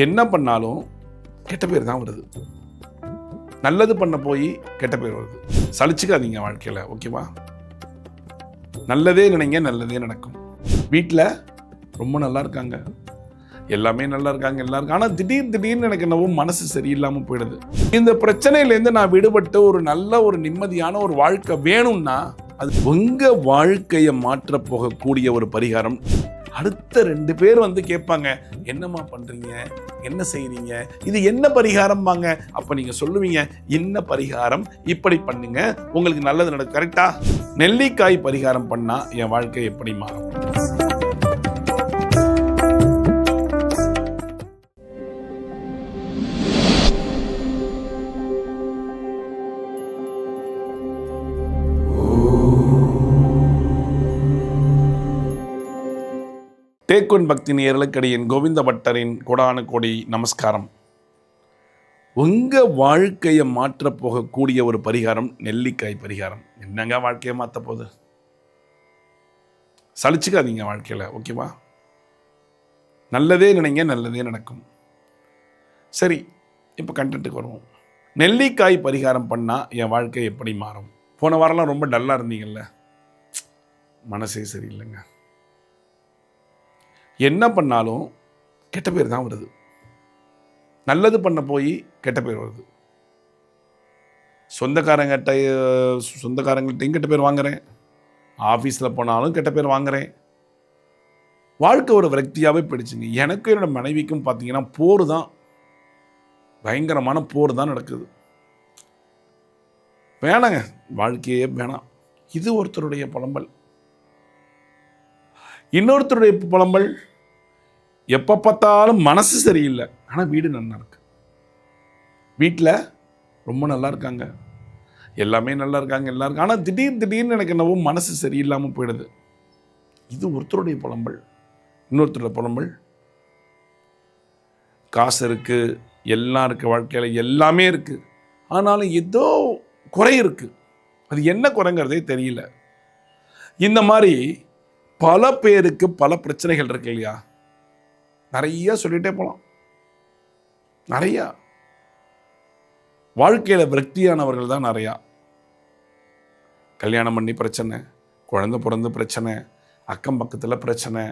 என்ன பண்ணாலும் கெட்ட பேர் தான் வருது. நல்லது பண்ண போய் கெட்ட பேர் வருது. சலிச்சுக்காதீங்க வாழ்க்கையில், ஓகேவா? நல்லதே நினைங்க, நல்லதே நடக்கும். வீட்டில் ரொம்ப நல்லா இருக்காங்க, எல்லாமே நல்லா இருக்காங்க, எல்லாருக்கும். ஆனால் திடீர்னு எனக்கு என்னவோ மனசு சரியில்லாமல் போயிடுது. இந்த பிரச்சனையிலேருந்து நான் விடுபட்டு ஒரு நல்ல ஒரு நிம்மதியான ஒரு வாழ்க்கை வேணும்னா அது உங்கள் வாழ்க்கையை மாற்ற போகக்கூடிய ஒரு பரிகாரம். அடுத்த 2 பேர் வந்து கேட்பாங்க, என்னம்மா பண்றீங்க, என்ன செய்றீங்க, இது என்ன பரிகாரம்பாங்க. அப்ப நீங்க சொல்லுவீங்க, என்ன பரிகாரம், இப்படி பண்ணுங்க, உங்களுக்கு நல்லது நடக்கும். கரெக்டா? நெல்லிக்காய் பரிகாரம் பண்ணா என் வாழ்க்கை எப்படி மாறும்? தேக்குன் பக்தி நேயர்களுக்கு கோவிந்த பட்டரின் கோடான கோடி நமஸ்காரம். உங்கள் வாழ்க்கையை மாற்ற போகக்கூடிய ஒரு பரிகாரம் நெல்லிக்காய் பரிகாரம். என்னங்க வாழ்க்கையை மாற்ற போகுது? சலிச்சுக்காதீங்க வாழ்க்கையில், ஓகேவா? நல்லதே நினைங்க, நல்லதே நடக்கும். சரி, இப்போ கண்டென்ட்டுக்கு வருவோம். நெல்லிக்காய் பரிகாரம் பண்ணால் என் வாழ்க்கை எப்படி மாறும்? போன வாரம்லாம் ரொம்ப டல்லாக இருந்தீங்கல்ல, மனசே சரியில்லைங்க. என்ன பண்ணாலும் கெட்ட பேர் தான் வருது. நல்லது பண்ண போய் கெட்ட பேர் வருது. சொந்தக்காரங்கள்ட்டையும் கெட்ட பேர் வாங்குறேன், ஆஃபீஸில் போனாலும் கெட்ட பேர் வாங்குறேன். வாழ்க்கை ஒரு விரக்தியாகவே போயிடுச்சுங்க. எனக்கும் என்னோட மனைவிக்கும் பார்த்தீங்கன்னா போர் தான், பயங்கரமான போர் தான் நடக்குது. வேணாங்க, வாழ்க்கையே வேணாம். இது ஒருத்தருடைய புலம்பல். இன்னொருத்தருடைய புலம்பல், எப்போ பார்த்தாலும் மனசு சரியில்லை, ஆனால் வீடு நல்லா இருக்கு. வீட்டில் ரொம்ப நல்லா இருக்காங்க, எல்லாமே நல்லா இருக்காங்க, எல்லாருக்கும். ஆனால் திடீர்னு எனக்கு என்னவோ மனசு சரியில்லாமல் போயிடுது. இது ஒருத்தருடைய புலம்பல். இன்னொருத்தருடைய புலம்பல், காசு இருக்குது, எல்லாம் இருக்குது, வாழ்க்கையில் எல்லாமே இருக்குது, ஆனாலும் ஏதோ குறை இருக்குது. அது என்ன குறைங்கிறதே தெரியல. இந்த மாதிரி பல பேருக்கு பல பிரச்சனைகள் இருக்கு இல்லையா? நிறைய சொல்லிட்டே போகலாம். நிறையா வாழ்க்கையில் விரக்தியானவர்கள் தான் நிறையா. கல்யாணம் பண்ணி பிரச்சனை, குழந்தை பிறந்து பிரச்சனை, அக்கம் பக்கத்தில் பிரச்சனை,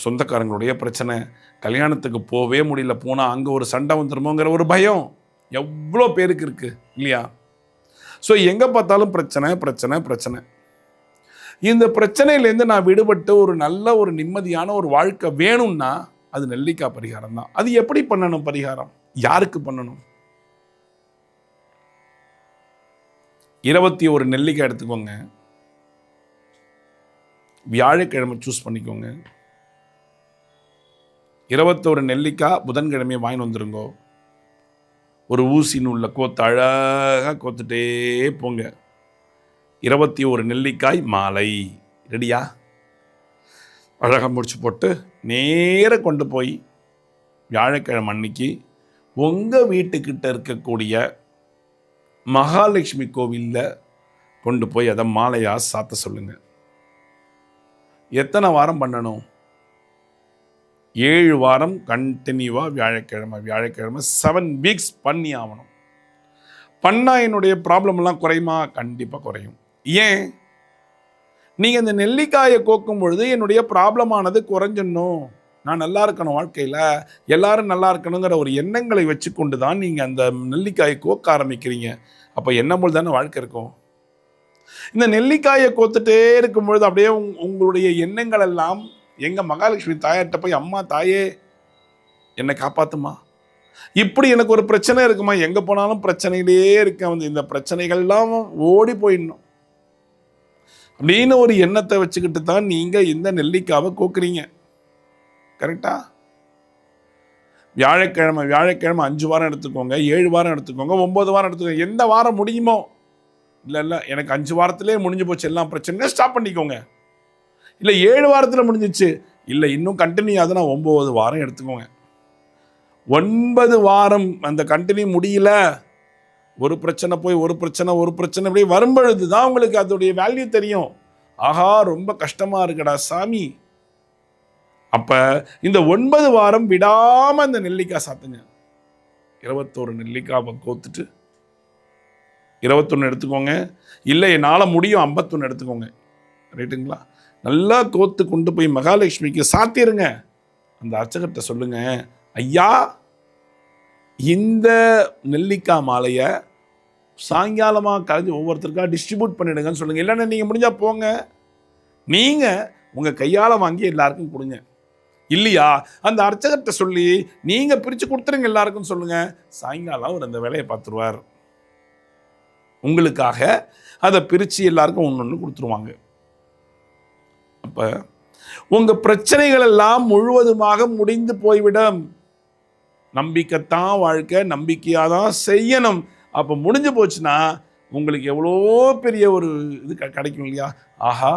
சொந்தக்காரங்களுடைய பிரச்சனை, கல்யாணத்துக்கு போகவே முடியல, போனால் அங்கே ஒரு சண்டை வந்துருமோங்கிற ஒரு பயம் எவ்வளோ பேருக்கு இருக்குது இல்லையா? ஸோ எங்கே பார்த்தாலும் பிரச்சனை பிரச்சனை பிரச்சனை. இந்த பிரச்சனையிலேருந்து நான் விடுபட்டு ஒரு நல்ல ஒரு நிம்மதியான ஒரு வாழ்க்கை வேணும்னா அது நெல்லிக்காய் பரிகாரம் தான். அது எப்படி பண்ணணும்? பரிகாரம் யாருக்கு பண்ணணும்? 21 நெல்லிக்காய் எடுத்துக்கோங்க, வியாழக்கிழமை சூஸ் பண்ணிக்கோங்க. 21 நெல்லிக்காய் புதன்கிழமையை வாங்கி வந்துருங்கோ. ஒரு ஊசின்னு உள்ள கோத்து அழகாக கோத்துட்டே போங்க. 21 நெல்லிக்காய் மாலை ரெடியா? அழகாக முடிச்சு போட்டு நேராக கொண்டு போய் வியாழக்கிழமை அன்னைக்கு உங்கள் வீட்டுக்கிட்ட இருக்கக்கூடிய மகாலட்சுமி கோவிலில் கொண்டு போய் அதை மாலையாக சாத்த சொல்லுங்கள். எத்தனை வாரம் பண்ணணும்? 7 வாரம் கண்டினியூவாக வியாழக்கிழமை 7 வீக்ஸ் பண்ணி ஆகணும். பண்ணால் என்னுடைய ப்ராப்ளம்லாம் குறையுமா? கண்டிப்பாக குறையும். ஏன்? நீங்கள் இந்த நெல்லிக்காயை கோக்கும் பொழுது என்னுடைய ப்ராப்ளமானது குறைஞ்சிடணும், நான் நல்லா இருக்கணும், வாழ்க்கையில் எல்லாரும் நல்லா இருக்கணுங்கிற ஒரு எண்ணங்களை வச்சு கொண்டு தான் நீங்கள் அந்த நெல்லிக்காயை கோக்க ஆரம்பிக்கிறீங்க. அப்போ எண்ணம் போல் தானே வாழ்க்கை இருக்கும். இந்த நெல்லிக்காயை கோத்துட்டே இருக்கும் பொழுது அப்படியே உங்களுடைய எண்ணங்கள் எல்லாம் எங்கள் மகாலட்சுமி தாயார்கிட்ட போய், அம்மா தாயே என்னை காப்பாற்றுமா, இப்படி எனக்கு ஒரு பிரச்சனை இருக்குமா, எங்கே போனாலும் பிரச்சனையிலே இருக்கேன், வந்து இந்த பிரச்சனைகள்லாம் ஓடி போயிடணும் அப்படின்னு ஒரு எண்ணத்தை வச்சுக்கிட்டு தான் நீங்கள் இந்த நெல்லிக்காவை கோக்குறீங்க. கரெக்டா? வியாழக்கிழமை 5 வாரம் எடுத்துக்கோங்க, 7 வாரம் எடுத்துக்கோங்க, 9 வாரம் எடுத்துக்கோங்க, எந்த வாரம் முடியுமோ. இல்லை எனக்கு 5 வாரத்திலே முடிஞ்சு போச்சு எல்லாம் பிரச்சனை, ஸ்டாப் பண்ணிக்கோங்க. இல்லை 7 வாரத்தில் முடிஞ்சிச்சு, இல்லை இன்னும் கண்டினியூ ஆகுதுன்னா 9 வாரம் எடுத்துக்கோங்க. 9 வாரம் அந்த கண்டினியூ முடியல, ஒரு பிரச்சனை போய் ஒரு பிரச்சனை இப்படி வரும்பொழுது தான் உங்களுக்கு அதோடைய வேல்யூ தெரியும். ஆஹா, ரொம்ப கஷ்டமாக இருக்குடா சாமி அப்போ இந்த 9 வாரம் விடாமல் இந்த நெல்லிக்காய் சாத்துங்க. 21 நெல்லிக்காவை கோத்துட்டு 21 எடுத்துக்கோங்க, இல்லை என்னால் முடியும் 51 எடுத்துக்கோங்க, ரைட்டுங்களா? நல்லா கோத்து கொண்டு போய் மகாலட்சுமிக்கு சாத்திருங்க. அந்த அர்ச்சகர்கிட்ட சொல்லுங்க, ஐயா இந்த நெல்லிக்காய் மாலையை சாயங்காலமாக கலைஞ்சி ஒவ்வொருத்தருக்காக டிஸ்ட்ரிபியூட் பண்ணிடுங்கன்னு சொல்லுங்கள். இல்லைன்னா நீங்கள் முடிஞ்சால் போங்க, நீங்கள் உங்கள் கையால் வாங்கி எல்லாருக்கும் கொடுங்க. இல்லையா அந்த அர்ச்சகர்கிட்ட சொல்லி நீங்கள் பிரித்து கொடுத்துருங்க, எல்லாருக்கும் சொல்லுங்கள். சாயங்காலம் அவர் அந்த வேலையை பார்த்துருவார். உங்களுக்காக அதை பிரித்து எல்லாருக்கும் ஒன்று ஒன்று கொடுத்துருவாங்க. அப்போ உங்கள் பிரச்சனைகள் எல்லாம் முழுவதுமாக முடிந்து போய்விடும். நம்பிக்கைத்தான் வாழ்க்கை, நம்பிக்கையாக தான் செய்யணும். அப்போ முடிஞ்சு போச்சுன்னா உங்களுக்கு எவ்வளோ பெரிய ஒரு இது கிடைக்கும் இல்லையா? ஆஹா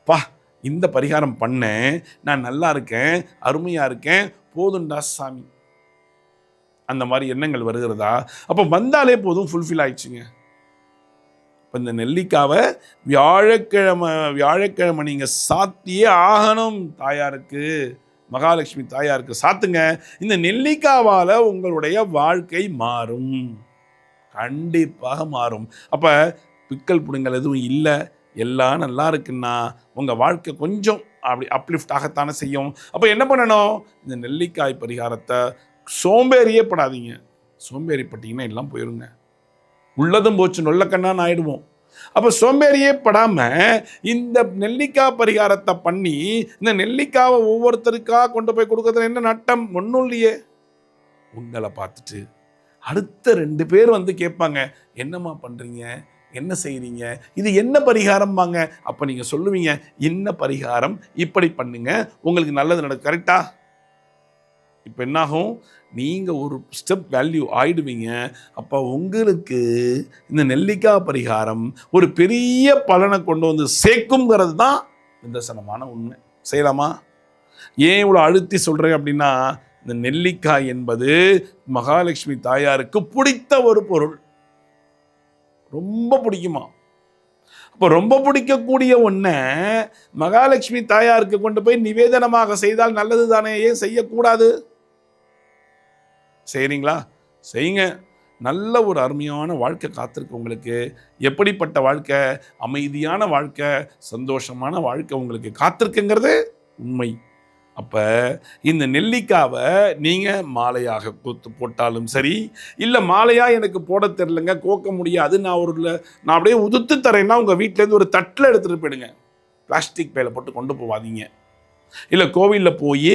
பா, இந்த பரிகாரம் பண்ணேன், நான் நல்லா இருக்கேன், அருமையாக இருக்கேன், போதுண்டா சாமி, அந்த மாதிரி எண்ணங்கள் வருகிறதா? அப்போ வந்தாலே போதும், ஃபுல்ஃபில் ஆயிடுச்சுங்க. இப்போ இந்த நெல்லிக்காவை வியாழக்கிழமை நீங்கள் சாத்தியே ஆகணும். தாயாருக்கு, மகாலட்சுமி தாயாருக்கு சாத்துங்க. இந்த நெல்லிக்காவால் உங்களுடைய வாழ்க்கை மாறும், கண்டிப்பாக மாறும். அப்போ பிக்கல் புடுங்கல் எதுவும் இல்லை, எல்லாம் நல்லா இருக்குன்னா உங்கள் வாழ்க்கை கொஞ்சம் அப்படி அப்லிஃப்ட் ஆகத்தானே செய்யும். அப்போ என்ன பண்ணணும்? இந்த நெல்லிக்காய் பரிகாரத்தை சோம்பேறியே படாதீங்க. சோம்பேறிப்பட்டீங்கன்னா எல்லாம் போயிருங்க, உள்ளதும் போச்சு நொல்லக்கண்ணான்னு ஆயிடுவோம். அப்போ சோம்பேறியே படாமல் இந்த நெல்லிக்காய் பரிகாரத்தை பண்ணி இந்த நெல்லிக்காவை ஒவ்வொருத்தருக்காக கொண்டு போய் கொடுக்கறதுல என்ன நட்டம்? ஒன்றும் இல்லையே. உங்களை பார்த்துட்டு அடுத்த 2 பேர் வந்து கேட்பாங்க, என்னம்மா பண்ணுறீங்க, என்ன செய்கிறீங்க, இது என்ன பரிகாரம்பாங்க. அப்போ நீங்கள் சொல்லுவீங்க, என்ன பரிகாரம், இப்படி பண்ணுங்க, உங்களுக்கு நல்லது நடக்கும். கரெக்டா? இப்போ என்னாகும்? நீங்கள் ஒரு ஸ்டெப் வேல்யூ ஆயிடுவீங்க. அப்போ உங்களுக்கு இந்த நெல்லிக்காய் பரிகாரம் ஒரு பெரிய பலனை கொண்டு வந்து சேர்க்குங்கிறது தான் நிதர்சனமான உண்மை. செய்யலாமா? ஏன் இவ்வளோ அழுத்தி சொல்கிறேன் அப்படின்னா, இந்த நெல்லிக்காய் என்பது மகாலட்சுமி தாயாருக்கு பிடித்த ஒரு பொருள். ரொம்ப பிடிக்குமா? அப்போ ரொம்ப பிடிக்கக்கூடிய ஒன்றை மகாலட்சுமி தாயாருக்கு கொண்டு போய் நிவேதனமாக செய்தால் நல்லது தானே? ஏன் செய்யக்கூடாது? செய்கிறீங்களா? செய்யுங்க. நல்ல ஒரு அருமையான வாழ்க்கை காத்திருக்கு உங்களுக்கு. எப்படிப்பட்ட வாழ்க்கை? அமைதியான வாழ்க்கை, சந்தோஷமான வாழ்க்கை உங்களுக்கு காத்திருக்குங்கிறது உண்மை. அப்போ இந்த நெல்லிக்காவை நீங்கள் மாலையாக கோத்து போட்டாலும் சரி, இல்லை மாலையாக எனக்கு போட தெரிலங்க, கோக்க முடியாது, நான் அப்படியே உதுத்து தரேன்னா உங்கள் வீட்டிலேருந்து ஒரு தட்டில் எடுத்துகிட்டு போயிடுங்க. பிளாஸ்டிக் பையில் போட்டு கொண்டு போவாதீங்க. இல்லை கோவிலில் போய்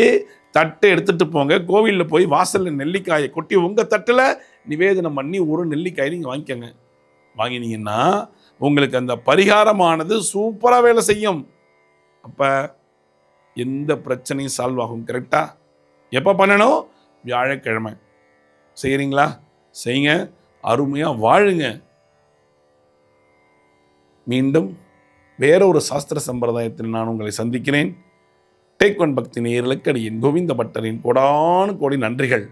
தட்டை எடுத்துகிட்டு போங்க. கோவிலில் போய் வாசலில் நெல்லிக்காயை கொட்டி உங்கள் தட்டில் நிவேதனம் பண்ணி ஒரு நெல்லிக்காயை நீங்கள் வாங்கிக்கோங்க. வாங்கினீங்கன்னா உங்களுக்கு அந்த பரிகாரமானது சூப்பராக வேலை செய்யும். அப்போ எந்த பிரச்சனையும் சால்வ் ஆகும். கரெக்டாக? எப்போ பண்ணணும்? வியாழக்கிழமை. செய்கிறீங்களா? செய்யுங்க, அருமையாக வாழுங்க. மீண்டும் வேற ஒரு சாஸ்திர சம்பிரதாயத்தில் நான் உங்களை சந்திக்கிறேன். டேக் ஒன் பக்தி நேயர்களுக்கு அடியேன் கோவிந்த பட்டரின் கோடானு கோடி நன்றிகள்.